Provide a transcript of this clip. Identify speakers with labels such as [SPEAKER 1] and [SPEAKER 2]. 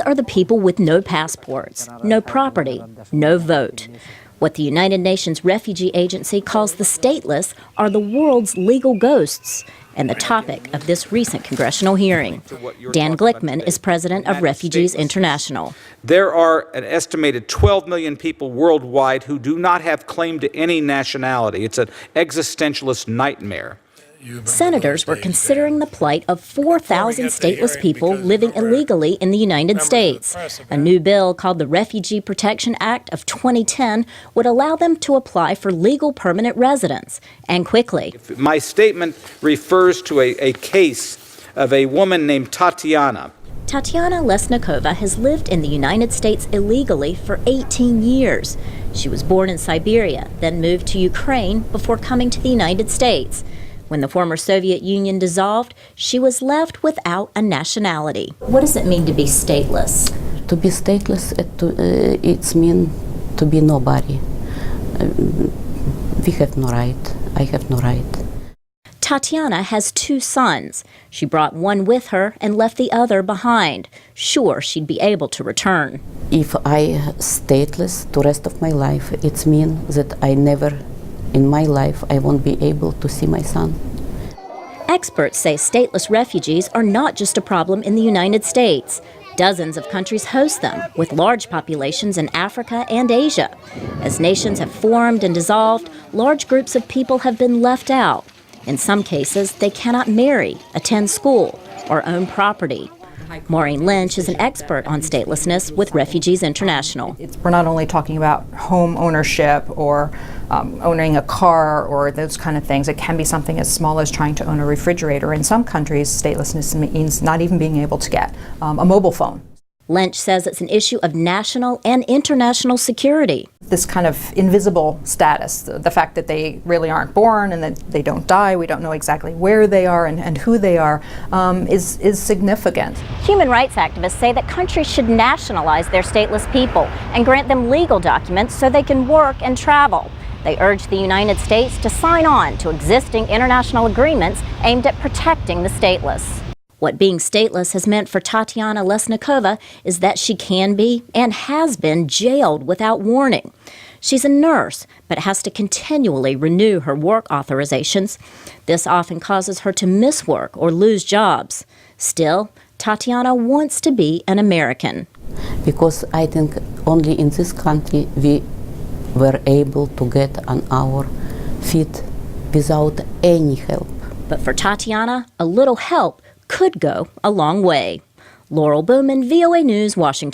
[SPEAKER 1] are the people with no passports, no property, no vote. What the United Nations Refugee Agency calls the stateless are the world's legal ghosts, and the topic of this recent congressional hearing. Dan Glickman is president of Refugees International.
[SPEAKER 2] There are an estimated 12 million people worldwide who do not have claim to any nationality. It's an existentialist nightmare.
[SPEAKER 1] Senators were considering the plight of 4,000 stateless people living illegally in the United States. A new bill called the Refugee Protection Act of 2010 would allow them to apply for legal permanent residence, and quickly.
[SPEAKER 2] My statement refers to a case of a woman named Tatiana.
[SPEAKER 1] Tatiana Lesnikova has lived in the United States illegally for 18 years. She was born in Siberia, then moved to Ukraine before coming to the United States. When the former Soviet Union dissolved, she was left without a nationality. What does it mean to be stateless?
[SPEAKER 3] To be stateless, it means to be nobody. We have no right. I have no right.
[SPEAKER 1] Tatiana has 2 sons. She brought one with her and left the other behind, sure she'd be able to return.
[SPEAKER 3] If I stateless the rest of my life, it means that I never in my life, I won't be able to see my son.
[SPEAKER 1] Experts say stateless refugees are not just a problem in the United States. Dozens of countries host them, with large populations in Africa and Asia. As nations have formed and dissolved, large groups of people have been left out. In some cases, they cannot marry, attend school, or own property. Maureen Lynch is an expert on statelessness with Refugees International.
[SPEAKER 4] We're not only talking about home ownership or owning a car or those kind of things. It can be something as small as trying to own a refrigerator. In some countries, statelessness means not even being able to get a mobile phone.
[SPEAKER 1] Lynch says it's an issue of national and international security.
[SPEAKER 4] This kind of invisible status, the fact that they really aren't born and that they don't die, we don't know exactly where they are and who they are, is significant.
[SPEAKER 1] Human rights activists say that countries should nationalize their stateless people and grant them legal documents so they can work and travel. They urge the United States to sign on to existing international agreements aimed at protecting the stateless. What being stateless has meant for Tatiana Lesnikova is that she can be and has been jailed without warning. She's a nurse, but has to continually renew her work authorizations. This often causes her to miss work or lose jobs. Still, Tatiana wants to be an American.
[SPEAKER 3] Because I think only in this country we were able to get on our feet without any help.
[SPEAKER 1] But for Tatiana, a little help could go a long way. Laurel, Bowman, VOA News, Washington.